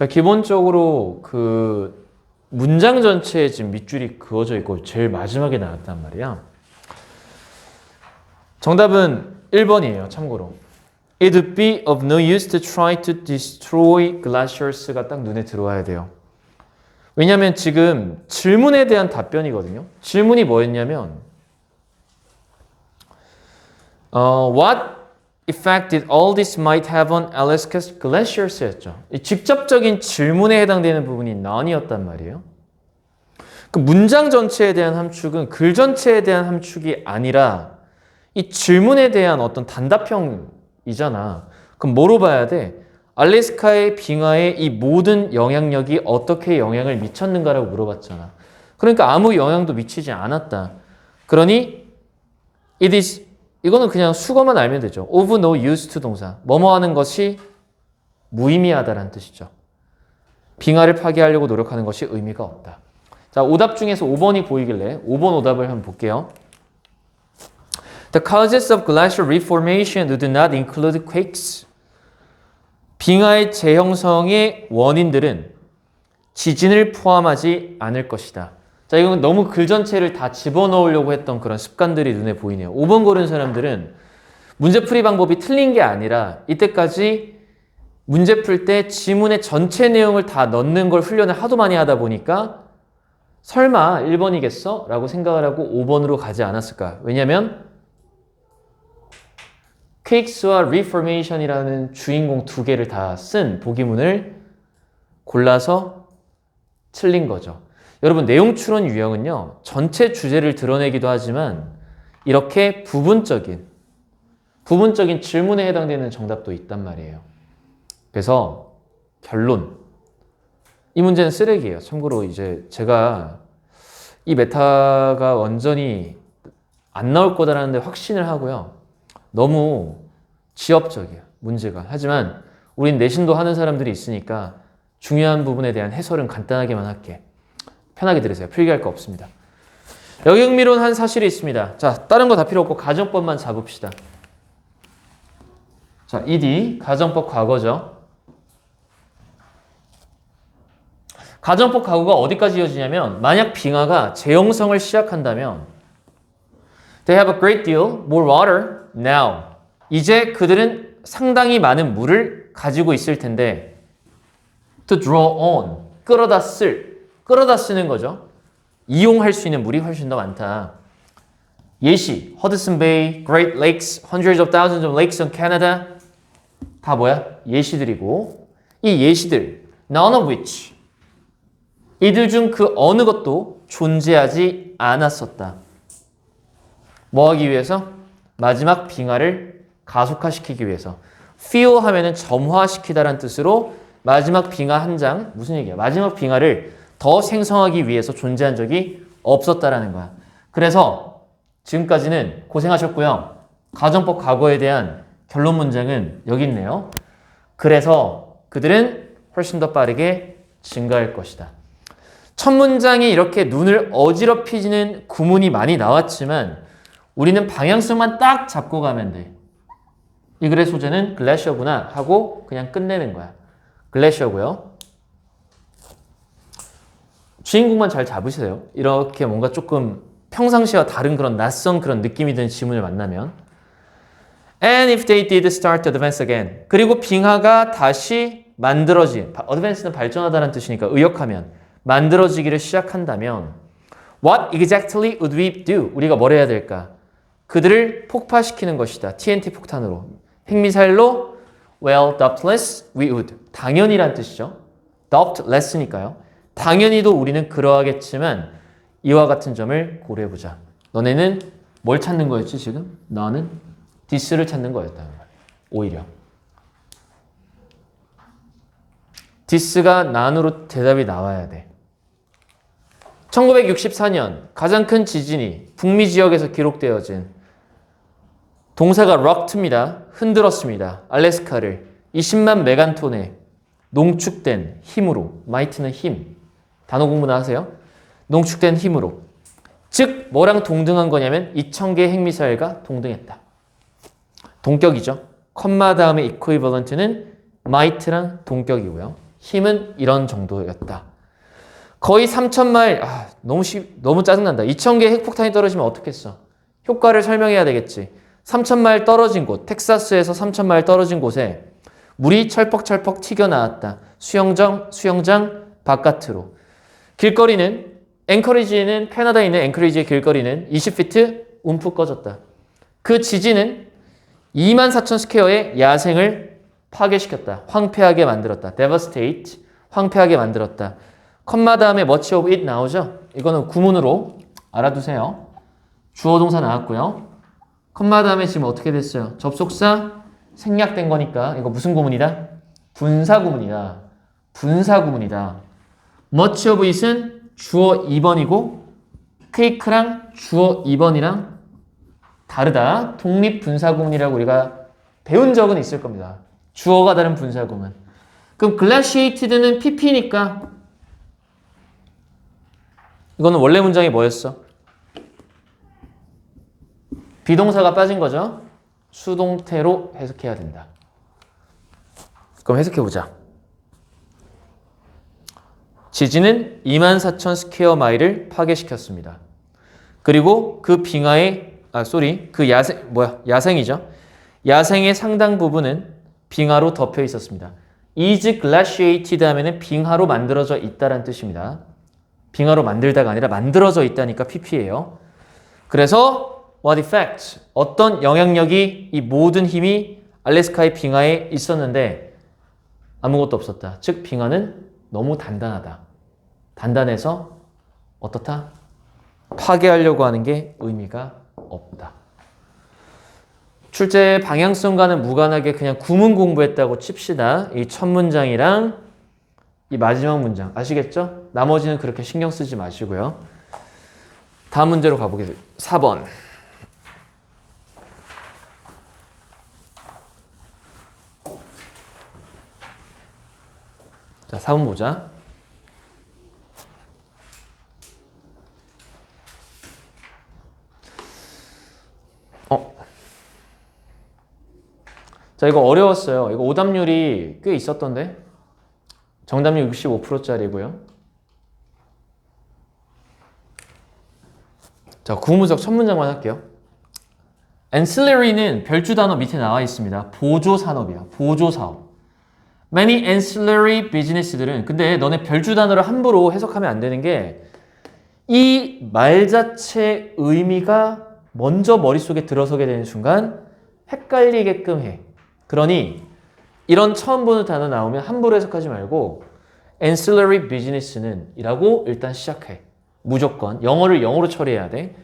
자, 기본적으로 그 문장 전체에 지금 밑줄이 그어져 있고 제일 마지막에 나왔단 말이야. 정답은 1번이에요. 참고로. It would be of no use to try to destroy glaciers가 딱 눈에 들어와야 돼요. 왜냐하면 지금 질문에 대한 답변이거든요. 질문이 뭐였냐면 What effect did all this might have on Alaska's glaciers였죠. 이 직접적인 질문에 해당되는 부분이 none이었단 말이에요. 그 문장 전체에 대한 함축은 글 전체에 대한 함축이 아니라 이 질문에 대한 어떤 단답형이잖아. 그럼 뭐로 봐야 돼? 알래스카의 빙하에 이 모든 영향력이 어떻게 영향을 미쳤는가라고 물어봤잖아. 그러니까 아무 영향도 미치지 않았다. 그러니 it is 이거는 그냥 수거만 알면 되죠. of no use to 동사. 뭐뭐 하는 것이 무의미하다라는 뜻이죠. 빙하를 파괴하려고 노력하는 것이 의미가 없다. 자, 오답 중에서 5번이 보이길래 5번 오답을 한번 볼게요. The causes of glacier reformation do not include quakes. 빙하의 재형성의 원인들은 지진을 포함하지 않을 것이다. 자, 이건 너무 글 전체를 다 집어넣으려고 했던 그런 습관들이 눈에 보이네요. 5번 고른 사람들은 문제풀이 방법이 틀린 게 아니라 이때까지 문제 풀 때 지문의 전체 내용을 다 넣는 걸 훈련을 하도 많이 하다 보니까 설마 1번이겠어? 라고 생각을 하고 5번으로 가지 않았을까? 왜냐면 퀘이크스와 리포메이션이라는 주인공 두 개를 다 쓴 보기문을 골라서 틀린 거죠. 여러분, 내용 추론 유형은요, 전체 주제를 드러내기도 하지만 이렇게 부분적인 질문에 해당되는 정답도 있단 말이에요. 그래서 결론. 이 문제는 쓰레기예요. 참고로 이제 제가 이 메타가 완전히 안 나올 거다라는 데 확신을 하고요. 너무 지엽적이야, 문제가. 하지만 우린 내신도 하는 사람들이 있으니까 중요한 부분에 대한 해설은 간단하게만 할게. 편하게 들으세요. 필기할 거 없습니다. 여기 흥미로운 한 사실이 있습니다. 자, 다른 거 다 필요 없고 가정법만 잡읍시다. 자, ED, 가정법 과거죠. 가정법 과거가 어디까지 이어지냐면 만약 빙하가 재형성을 시작한다면 They have a great deal more water now. 이제 그들은 상당히 많은 물을 가지고 있을 텐데 to draw on, 끌어다 쓰는 거죠. 이용할 수 있는 물이 훨씬 더 많다. 예시, Hudson Bay, Great Lakes, hundreds of thousands of lakes in Canada. 다 뭐야? 예시들이고 이 예시들, none of which 이들 중 그 어느 것도 존재하지 않았었다. 뭐 하기 위해서? 마지막 빙하를 가속화시키기 위해서. feel 하면은 점화시키다라는 뜻으로 마지막 빙하 한 장, 무슨 얘기야? 마지막 빙하를 더 생성하기 위해서 존재한 적이 없었다라는 거야. 그래서 지금까지는 고생하셨고요. 가정법 과거에 대한 결론 문장은 여기 있네요. 그래서 그들은 훨씬 더 빠르게 증가할 것이다. 첫 문장이 이렇게 눈을 어지럽히는 구문이 많이 나왔지만 우리는 방향성만 딱 잡고 가면 돼. 이 글의 소재는 글래시어구나 하고 그냥 끝내는 거야. 글래시어고요. 주인공만 잘 잡으세요. 이렇게 뭔가 조금 평상시와 다른 그런 낯선 그런 느낌이 드는 지문을 만나면 And if they did start to advance again. 그리고 빙하가 다시 만들어진, advance는 발전하다는 뜻이니까 의역하면 만들어지기를 시작한다면 What exactly would we do? 우리가 뭘 해야 될까? 그들을 폭파시키는 것이다. TNT 폭탄으로. 핵미사일로 Well, doubtless we would. 당연히란 뜻이죠. doubtless니까요. 당연히도 우리는 그러하겠지만 이와 같은 점을 고려해보자. 너네는 뭘 찾는 거였지 지금? 너는 this를 찾는 거였다는 거예요. 오히려. this가 none으로 대답이 나와야 돼. 1964년 가장 큰 지진이 북미 지역에서 기록되어진 동사가 rocked입니다. 흔들었습니다. 알래스카를 20만 메간톤의 농축된 힘으로, might는 힘, 단어 공부나 하세요. 농축된 힘으로. 즉 뭐랑 동등한 거냐면 2000개의 핵미사일과 동등했다. 동격이죠. 컴마 다음에 equivalent는 might랑 동격이고요. 힘은 이런 정도였다. 거의 3,000마일, 너무 짜증난다. 2,000개 핵폭탄이 떨어지면 어떻겠어? 효과를 설명해야 되겠지. 3,000마일 떨어진 곳, 텍사스에서 3,000마일 떨어진 곳에 물이 철퍽철퍽 튀겨나왔다. 수영장 바깥으로. 길거리는, 앵커리지는, 캐나다에 있는 앵커리지의 길거리는 20피트 움푹 꺼졌다. 그 지진은 24,000 스퀘어의 야생을 파괴시켰다. 황폐하게 만들었다. devastate, 황폐하게 만들었다. 컴마 다음에 much of it 나오죠? 이거는 구문으로 알아두세요. 주어 동사 나왔고요. 컴마 다음에 지금 어떻게 됐어요? 접속사 생략된 거니까 이거 무슨 구문이다? 분사 구문이다. 분사 구문이다. much of it은 주어 2번이고 quick랑 주어 2번이랑 다르다. 독립 분사 구문이라고 우리가 배운 적은 있을 겁니다. 주어가 다른 분사 구문. 그럼 glaciated는 pp니까 이거는 원래 문장이 뭐였어? 비동사가 빠진 거죠. 수동태로 해석해야 된다. 그럼 해석해보자. 지진은 24,000 스퀘어 마일을 파괴시켰습니다. 그리고 그 그 야생이죠. 야생의 상당 부분은 빙하로 덮여 있었습니다. is glaciated 하면은 빙하로 만들어져 있다라는 뜻입니다. 빙하로 만들다가 아니라 만들어져 있다니까 pp예요. 그래서 what effect? 어떤 영향력이 이 모든 힘이 알래스카의 빙하에 있었는데 아무것도 없었다. 즉 빙하는 너무 단단하다. 단단해서 어떻다? 파괴하려고 하는 게 의미가 없다. 출제 방향성과는 무관하게 그냥 구문 공부했다고 칩시다. 이 첫 문장이랑 이 마지막 문장 아시겠죠? 나머지는 그렇게 신경 쓰지 마시고요. 다음 문제로 가보겠습니다. 4번. 자, 4번 보자. 자, 이거 어려웠어요. 이거 오답률이 꽤 있었던데. 정답률 65%짜리고요. 자, 구문석 첫 문장만 할게요. ancillary는 별주 단어 밑에 나와 있습니다. 보조 산업이야. 보조 사업. Many ancillary business들은 근데 너네 별주 단어를 함부로 해석하면 안 되는 게 이 말 자체의 의미가 먼저 머릿속에 들어서게 되는 순간 헷갈리게끔 해. 그러니 이런 처음 보는 단어 나오면 함부로 해석하지 말고 ancillary business는 이라고 일단 시작해. 무조건. 영어를 영어로 처리해야 돼.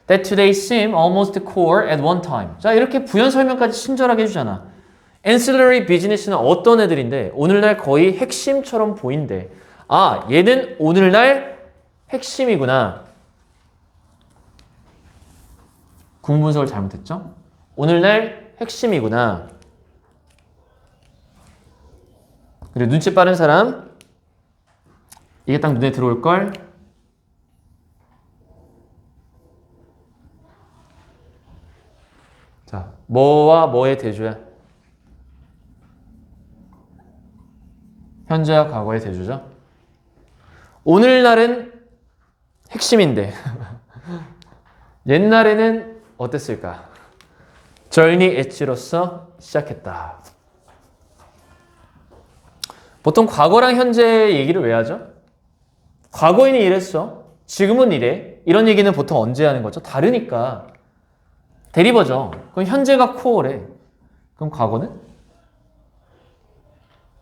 That today seem almost core at one time. 자, 이렇게 부연 설명까지 친절하게 해주잖아. ancillary business는 어떤 애들인데 오늘날 거의 핵심처럼 보인대. 아, 얘는 오늘날 핵심이구나. 구문 분석을 잘못했죠? 오늘날 핵심이구나. 그리고 눈치 빠른 사람 이게 딱 눈에 들어올걸? 자, 뭐와 뭐의 대조야? 현재와 과거의 대조죠? 오늘날은 핵심인데 옛날에는 어땠을까? journey 엣지로서 시작했다. 보통 과거랑 현재 얘기를 왜 하죠? 과거에는 이랬어. 지금은 이래. 이런 얘기는 보통 언제 하는 거죠? 다르니까. 대리버죠. 그럼 현재가 코어래. 그럼 과거는?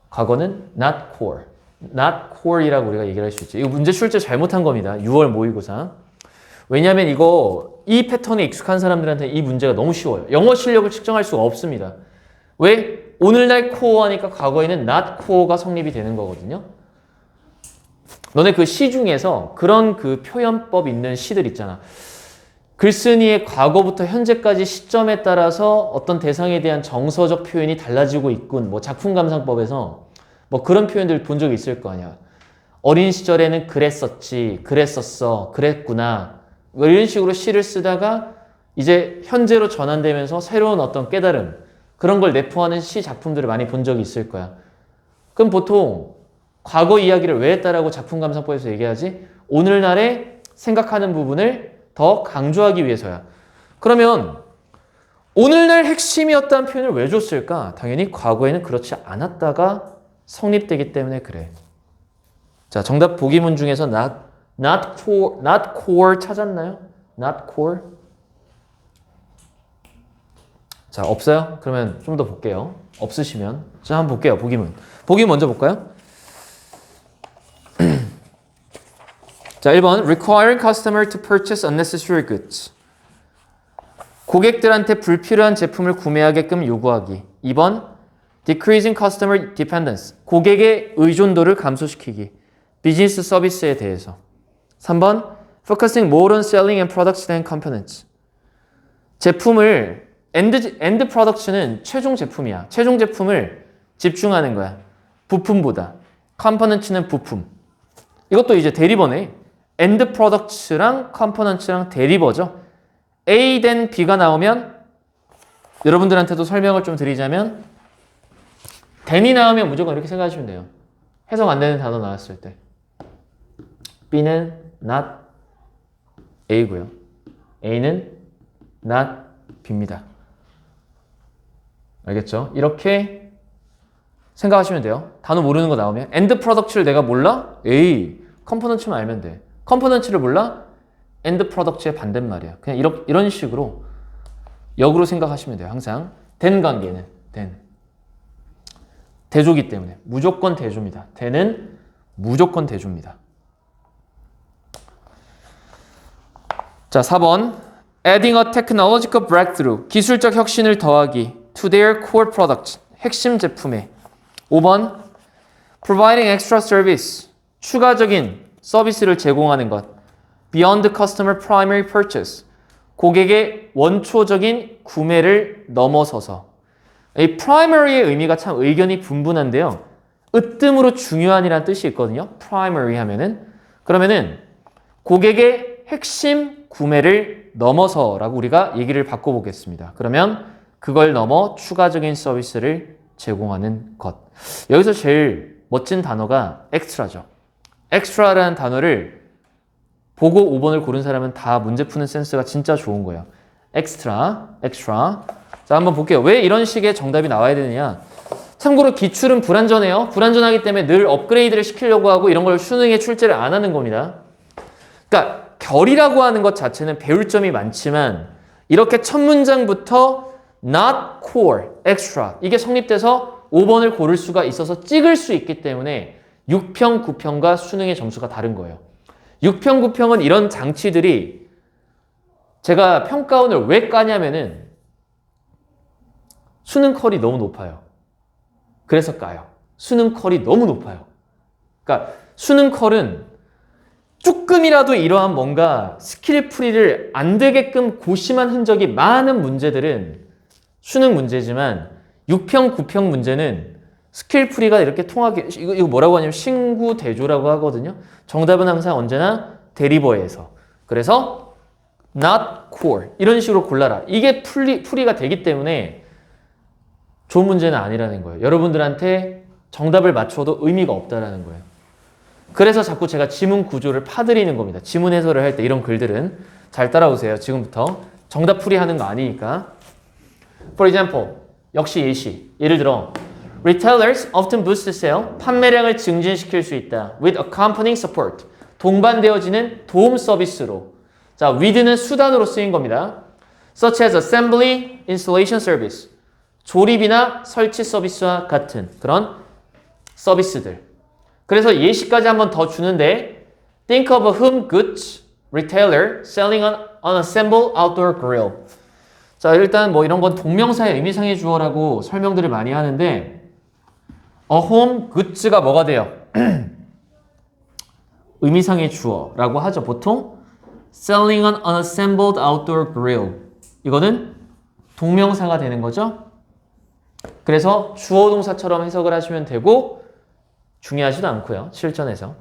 과거는 not core. not core이라고 우리가 얘기를 할 수 있죠. 이거 문제 출제 잘못한 겁니다. 6월 모의고사. 왜냐하면 이 패턴에 익숙한 사람들한테 이 문제가 너무 쉬워요. 영어 실력을 측정할 수가 없습니다. 왜? 오늘날 코어 하니까 과거에는 not core가 성립이 되는 거거든요. 너네 그 시 중에서 그런 그 표현법 있는 시들 있잖아. 글쓴이의 과거부터 현재까지 시점에 따라서 어떤 대상에 대한 정서적 표현이 달라지고 있군. 뭐 작품 감상법에서 뭐 그런 표현들 본 적 있을 거 아니야. 어린 시절에는 그랬었지, 그랬었어, 그랬구나. 뭐 이런 식으로 시를 쓰다가 이제 현재로 전환되면서 새로운 어떤 깨달음, 그런 걸 내포하는 시 작품들을 많이 본 적이 있을 거야. 그럼 보통 과거 이야기를 왜 했다라고 작품감상법에서 얘기하지? 오늘날에 생각하는 부분을 더 강조하기 위해서야. 그러면 오늘날 핵심이었다는 표현을 왜 줬을까? 당연히 과거에는 그렇지 않았다가 성립되기 때문에 그래. 자, 정답 보기문 중에서 not core 찾았나요? not core? 자, 없어요? 그러면 좀 더 볼게요. 없으시면. 자, 한번 볼게요. 보기문. 보기문 먼저 볼까요? 자, 1번. Requiring customer to purchase unnecessary goods. 고객들한테 불필요한 제품을 구매하게끔 요구하기. 2번. Decreasing customer dependence. 고객의 의존도를 감소시키기. 비즈니스 서비스에 대해서. 3번. Focusing more on selling and products than components. 제품을 end product는 최종 제품이야. 최종 제품을 집중하는 거야. 부품보다. components는 부품. 이것도 이제 대리버네. end products랑 components랑 대리버죠. A 된 B가 나오면 여러분들한테도 설명을 좀 드리자면 then이 나오면 무조건 이렇게 생각하시면 돼요. 해석 안 되는 단어 나왔을 때. B는 not A고요. A는 not B입니다. 알겠죠? 이렇게 생각하시면 돼요. 단어 모르는 거 나오면 end product를 내가 몰라? 에이, 컴포넌츠만 알면 돼. 컴포넌츠를 몰라? end product의 반대말이야. 그냥 이런 식으로 역으로 생각하시면 돼요. 항상 than 관계는 than. 대조기 때문에 무조건 대조입니다. then은 무조건 대조입니다. 자, 4번. Adding a technological breakthrough. 기술적 혁신을 더하기. To their core product. 핵심 제품에. 5번. Providing extra service. 추가적인 서비스를 제공하는 것. Beyond customer primary purchase. 고객의 원초적인 구매를 넘어서서. 이 primary의 의미가 참 의견이 분분한데요. 으뜸으로 중요한이라는 뜻이 있거든요. primary 하면은. 그러면은 고객의 핵심 구매를 넘어서라고 우리가 얘기를 바꿔보겠습니다. 그러면 그걸 넘어 추가적인 서비스를 제공하는 것. 여기서 제일 멋진 단어가 extra죠. extra라는 단어를 보고 5번을 고른 사람은 다 문제 푸는 센스가 진짜 좋은 거예요. extra. 자, 한번 볼게요. 왜 이런 식의 정답이 나와야 되느냐. 참고로 기출은 불완전해요. 불완전하기 때문에 늘 업그레이드를 시키려고 하고 이런 걸 수능에 출제를 안 하는 겁니다. 그러니까 결이라고 하는 것 자체는 배울 점이 많지만 이렇게 첫 문장부터 not core, extra 이게 성립돼서 5번을 고를 수가 있어서 찍을 수 있기 때문에 6평, 9평과 수능의 점수가 다른 거예요. 6평, 9평은 이런 장치들이 제가 평가원을 왜 까냐면은 수능 컬이 너무 높아요. 그래서 까요. 수능 컬이 너무 높아요. 그러니까 수능 컬은 조금이라도 이러한 뭔가 스킬 풀이를 안 되게끔 고심한 흔적이 많은 문제들은 수능 문제지만 6평, 9평 문제는 스킬 풀이가 이렇게 통하게 이거 뭐라고 하냐면 신구대조라고 하거든요. 정답은 항상 언제나 대리버에서. 그래서 not core 이런 식으로 골라라. 이게 풀이가 되기 때문에 좋은 문제는 아니라는 거예요. 여러분들한테 정답을 맞춰도 의미가 없다라는 거예요. 그래서 자꾸 제가 지문 구조를 파드리는 겁니다. 지문 해설을 할 때 이런 글들은 잘 따라오세요. 지금부터 정답 풀이하는 거 아니니까. For example, 역시 예시. 예를 들어 Retailers often boost sale. 판매량을 증진시킬 수 있다. With accompanying support. 동반되어지는 도움 서비스로. 자, with는 수단으로 쓰인 겁니다. Such as assembly, installation service. 조립이나 설치 서비스와 같은 그런 서비스들. 그래서 예시까지 한번 더 주는데 Think of a home goods retailer selling an unassembled outdoor grill. 자, 일단 뭐 이런 건 동명사의 의미상의 주어라고 설명들을 많이 하는데 a home goods가 뭐가 돼요? 의미상의 주어라고 하죠. 보통 selling an unassembled outdoor grill. 이거는 동명사가 되는 거죠. 그래서 주어 동사처럼 해석을 하시면 되고 중요하지도 않고요. 실전에서.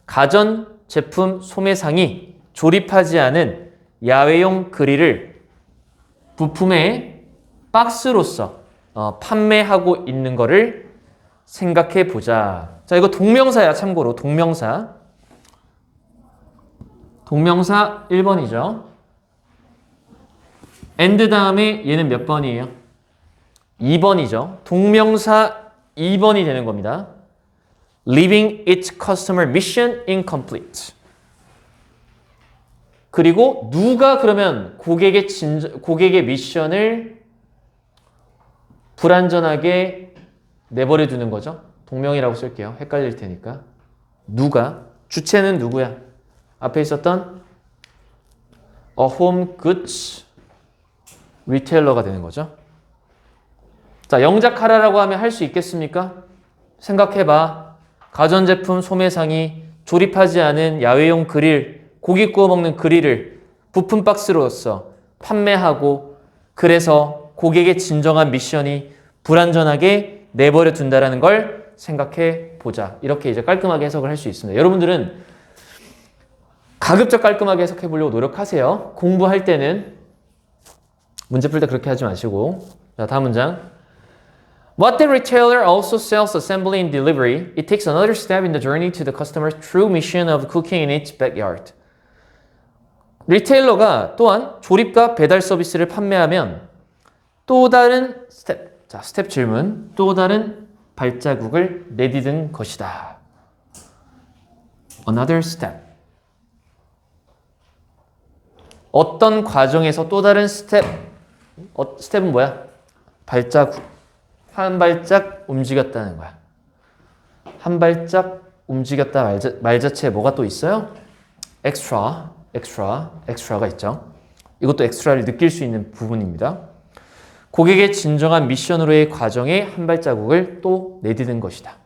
가전 제품 소매상이 조립하지 않은 야외용 그릴을 부품의 박스로서 판매하고 있는 거를 생각해 보자. 자, 이거 동명사야, 참고로. 동명사. 동명사 1번이죠. and 다음에 얘는 몇 번이에요? 2번이죠. 동명사 2번이 되는 겁니다. Leaving its customer mission incomplete. 그리고 누가 그러면 고객의 미션을 불완전하게 내버려 두는 거죠? 동명이라고 쓸게요. 헷갈릴 테니까. 누가? 주체는 누구야? 앞에 있었던 a home goods retailer가 되는 거죠. 자, 영작하라라고 하면 할 수 있겠습니까? 생각해봐. 가전제품 소매상이 조립하지 않은 야외용 그릴, 고기 구워 먹는 그릴을 부품 박스로서 판매하고 그래서 고객의 진정한 미션이 불완전하게 내버려 둔다라는 걸 생각해 보자. 이렇게 이제 깔끔하게 해석을 할 수 있습니다. 여러분들은 가급적 깔끔하게 해석해 보려고 노력하세요. 공부할 때는 문제 풀 때 그렇게 하지 마시고. 자, 다음 문장. What the retailer also sells assembly and delivery, it takes another step in the journey to the customer's true mission of cooking in its backyard. 리테일러가 또한 조립과 배달 서비스를 판매하면 또 다른 스텝, 자, 스텝 질문, 또 다른 발자국을 내디딘 것이다. Another step. 어떤 과정에서 또 다른 스텝, 스텝은 뭐야? 발자국. 한 발짝 움직였다는 거야. 한 발짝 움직였다 말 자체에 뭐가 또 있어요? extra가 있죠. 이것도 extra를 느낄 수 있는 부분입니다. 고객의 진정한 미션으로의 과정에 한 발자국을 또 내디딘 것이다.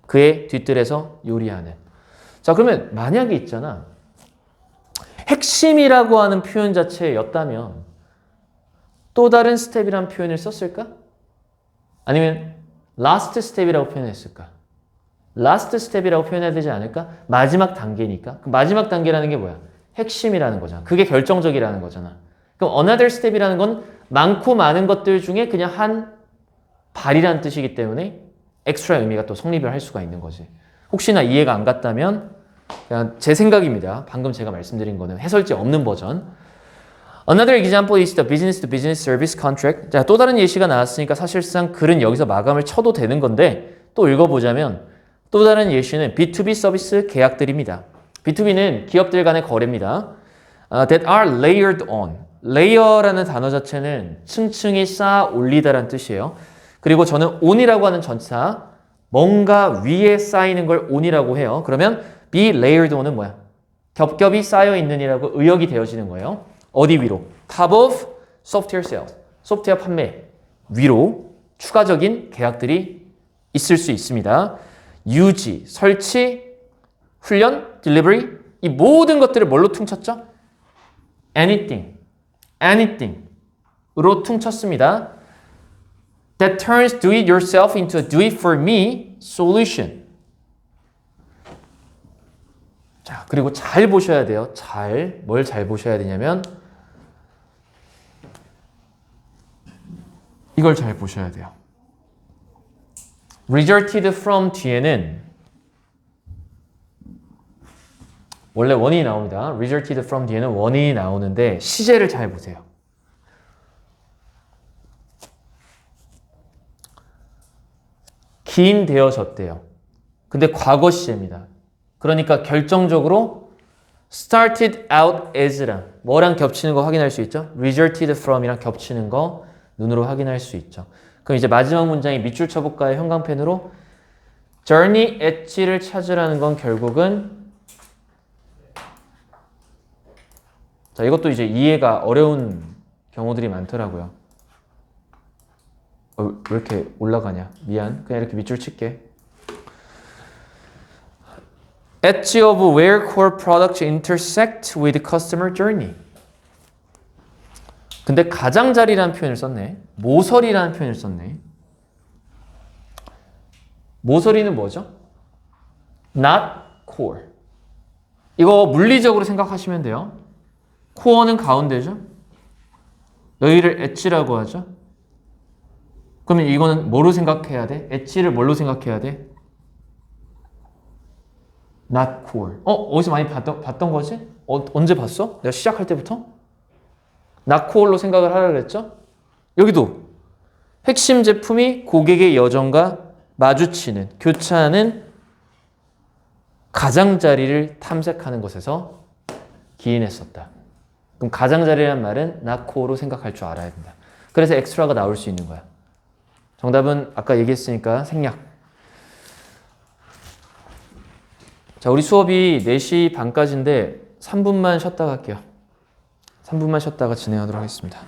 그의 뒤뜰에서 요리하는. 자, 그러면 만약에 있잖아. 핵심이라고 하는 표현 자체였다면 또 다른 스텝이라는 표현을 썼을까? 아니면 last step이라고 표현했을까? last step이라고 표현해야 되지 않을까? 마지막 단계니까. 그 마지막 단계라는 게 뭐야? 핵심이라는 거잖아. 그게 결정적이라는 거잖아. 그럼 another step이라는 건 많고 많은 것들 중에 그냥 한 발이라는 뜻이기 때문에 extra 의미가 또 성립을 할 수가 있는 거지. 혹시나 이해가 안 갔다면 그냥 제 생각입니다. 방금 제가 말씀드린 거는 해설지 없는 버전. Another example is the business to business service contract. 자, 또 다른 예시가 나왔으니까 사실상 글은 여기서 마감을 쳐도 되는 건데 또 읽어보자면 또 다른 예시는 B2B 서비스 계약들입니다. B2B는 기업들 간의 거래입니다. That are layered on. layer라는 단어 자체는 층층이 쌓아 올리다라는 뜻이에요. 그리고 저는 on이라고 하는 전치사 뭔가 위에 쌓이는 걸 on이라고 해요. 그러면 be layered on은 뭐야? 겹겹이 쌓여 있는이라고 의역이 되어지는 거예요. 어디 위로? Top of software sales. 소프트웨어 판매 위로 추가적인 계약들이 있을 수 있습니다. 유지, 설치, 훈련, delivery 이 모든 것들을 뭘로 퉁쳤죠? anything으로 퉁쳤습니다. That turns do it yourself into a do it for me solution. 자, 그리고 잘 보셔야 돼요. 뭘 잘 보셔야 되냐면 이걸 잘 보셔야 돼요. resulted from 뒤에는 원래 원인이 나옵니다. resulted from 뒤에는 원인이 나오는데 시제를 잘 보세요. 기인되어졌대요. 근데 과거 시제입니다. 그러니까 결정적으로 started out as랑 뭐랑 겹치는 거 확인할 수 있죠? resulted from이랑 겹치는 거 눈으로 확인할 수 있죠. 그럼 이제 마지막 문장이 밑줄 쳐볼까요? 형광펜으로 journey at를 찾으라는 건 결국은 자, 이것도 이제 이해가 어려운 경우들이 많더라고요. 왜 이렇게 올라가냐? 미안. 그냥 이렇게 밑줄 칠게. Edge of where core products intersect with customer journey. 근데 가장자리라는 표현을 썼네. 모서리라는 표현을 썼네. 모서리는 뭐죠? Not core. 이거 물리적으로 생각하시면 돼요. 코어는 가운데죠. 여기를 엣지라고 하죠. 그러면 이거는 뭐로 생각해야 돼? 엣지를 뭘로 생각해야 돼? Not cool. 어디서 많이 봤던 거지? 언제 봤어? 내가 시작할 때부터? Not cool로 생각을 하라 그랬죠? 여기도 핵심 제품이 고객의 여정과 마주치는, 교차하는 가장자리를 탐색하는 것에서 기인했었다. 그럼 가장자리라는 말은 not cool로 생각할 줄 알아야 된다. 그래서 extra가 나올 수 있는 거야. 정답은 아까 얘기했으니까 생략. 자, 우리 수업이 4시 반까지인데 3분만 쉬었다 갈게요. 3분만 쉬었다가 진행하도록 하겠습니다.